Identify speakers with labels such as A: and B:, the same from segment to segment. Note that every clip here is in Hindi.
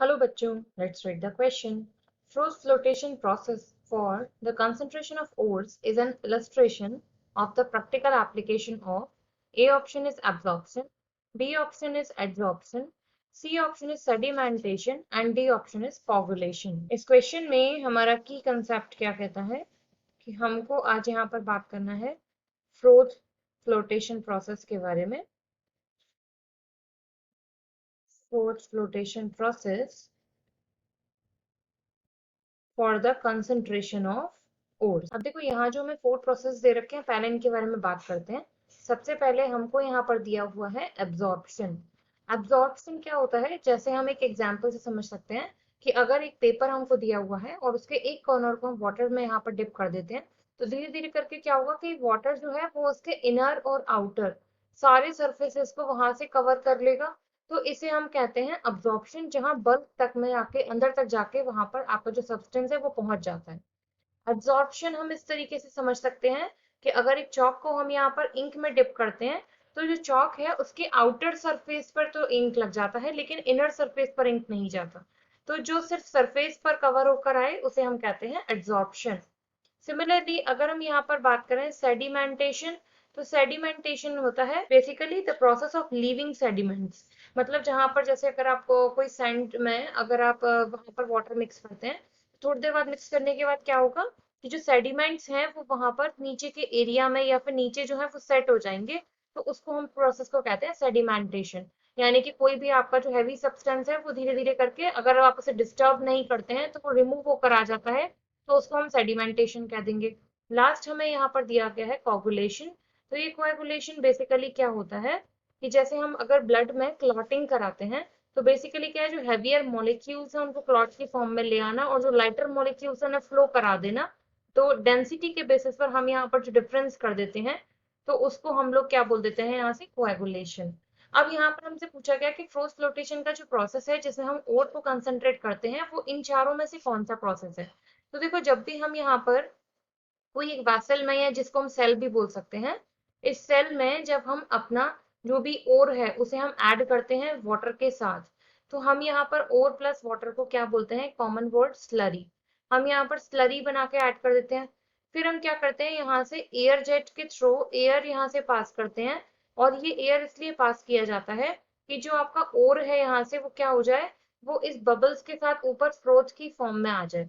A: Hello बच्चों, let's read the question. Frost flotation process for the concentration of ores is an illustration of the practical application of A option is absorption, B option is adsorption, C option is sedimentation and D option is coagulation. इस क्वेश्चन में हमारा की कंसेप्ट क्या कहता है कि हमको आज यहाँ पर बात करना है फ्रोस्ट फ्लोटेशन प्रोसेस के बारे में. Frost flotation process for the concentration of ores. अब देखो यहाँ जो हमें 4 प्रोसेस दे रखे हैं, पहले इनके बारे में बात करते हैं. सबसे पहले हमको यहाँ पर दिया हुआ है एब्जॉर्प्शन. एब्जॉर्प्शन क्या होता है, जैसे हम एक एग्जांपल से समझ सकते हैं कि अगर एक पेपर हमको दिया हुआ है और उसके एक कॉर्नर को हम वाटर में यहाँ पर डिप कर देते हैं, तो धीरे धीरे करके क्या होगा कि वाटर जो है वो उसके इनर और आउटर सारे सरफेसेस को वहां से कवर कर लेगा. तो इसे हम कहते हैं अब्जॉर्प्शन, जहां बल्क तक में आके अंदर तक जाके वहां पर आपका जो सब्सटेंस है वो पहुंच जाता है. एब्जॉर्प्शन हम इस तरीके से समझ सकते हैं कि अगर एक चौक को हम यहाँ पर इंक में डिप करते हैं तो जो चौक है उसके आउटर सरफेस पर तो इंक लग जाता है लेकिन इनर सरफेस पर इंक नहीं जाता. तो जो सिर्फ सरफेस पर कवर होकर आए उसे हम कहते हैं एब्जॉर्प्शन. सिमिलरली अगर हम यहाँ पर बात करें सेडिमेंटेशन, तो सेडिमेंटेशन होता है basically the process of leaving sediments. मतलब जहां पर जैसे अगर आप कोई सैंड में अगर आप वहां पर वाटर मिक्स करते हैं, थोड़ी देर बाद मिक्स करने के बाद क्या होगा कि जो सेडिमेंट्स हैं वो वहां पर नीचे के एरिया में या फिर नीचे जो है वो सेट हो जाएंगे. तो उसको हम प्रोसेस को कहते हैं सेडिमेंटेशन. यानी कि कोई भी आपका जो हैवी सब्सटेंस है वो धीरे धीरे करके अगर आप उसे डिस्टर्ब नहीं करते हैं तो वो रिमूव होकर आ जाता है, तो उसको हम सेडिमेंटेशन कह देंगे. लास्ट हमें यहाँ पर दिया गया है कोगुलेशन. तो ये कोगुलेशन बेसिकली क्या होता है कि जैसे हम अगर ब्लड में क्लॉटिंग कराते हैं, तो बेसिकली क्या है, जो हैवियर मॉलिक्यूल्स हैं उनको क्लॉट की फॉर्म में ले आना और जो लाइटर मॉलिक्यूल्स हैं उन्हें फ्लो करा देना. तो डेंसिटी के बेसिस पर हम यहाँ पर जो डिफरेंस कर देते हैं तो उसको हम लोग क्या बोल देते हैं यहाँ से, कोएगुलेशन. अब यहाँ पर हमसे पूछा गया कि फ्रोस्ट फ्लोटेशन का जो प्रोसेस है जिसमें हम ओर को कंसंट्रेट करते हैं वो इन चारों में से कौन सा प्रोसेस है. तो देखो, जब भी हम यहाँ पर कोई एक वैसल में या जिसको हम सेल भी बोल सकते हैं, इस सेल में जब हम अपना जो भी ओर है उसे हम ऐड करते हैं वाटर के साथ, तो हम यहाँ पर ओर प्लस वाटर को क्या बोलते हैं, कॉमन वर्ड स्लरी. हम यहाँ पर स्लरी बना के ऐड कर देते हैं. फिर हम क्या करते हैं, यहाँ से एयर जेट के थ्रू एयर यहाँ से पास करते हैं. और ये एयर इसलिए पास किया जाता है कि जो आपका ओर है यहाँ से वो क्या हो जाए, वो इस बबल्स के साथ ऊपर फ्रोथ की फॉर्म में आ जाए.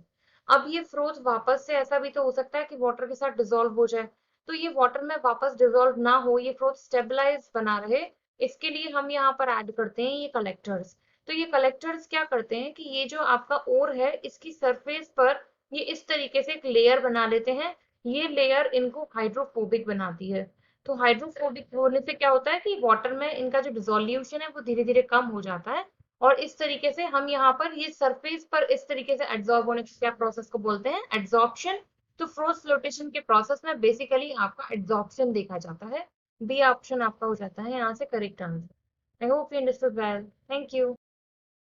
A: अब ये फ्रोथ वापस से ऐसा भी तो हो सकता है कि वाटर के साथ डिसॉल्व हो जाए, तो ये वाटर में वापस डिसॉल्व ना हो, ये फ्रोथ स्टेबलाइज बना रहे, इसके लिए हम यहाँ पर ऐड करते हैं ये कलेक्टर्स. तो ये कलेक्टर्स क्या करते हैं कि ये जो आपका ओर है इसकी सरफेस पर ये इस तरीके से एक लेयर बना लेते हैं. ये लेयर इनको हाइड्रोफोबिक बनाती है. तो हाइड्रोफोबिक होने से क्या होता है कि वाटर में इनका जो डिसोल्यूशन है वो धीरे धीरे कम हो जाता है. और इस तरीके से हम यहाँ पर ये सरफेस पर इस तरीके से एड्सॉर्ब होने के क्या प्रोसेस को बोलते हैं, एड्सॉर्प्शन. तो फ्रोस्ट फ्लोटेशन के प्रोसेस में बेसिकली आपका एड्सॉर्प्शन देखा जाता है. बी ऑप्शन आपका हो जाता है यहाँ से correct answer. I hope you understood well. Thank you.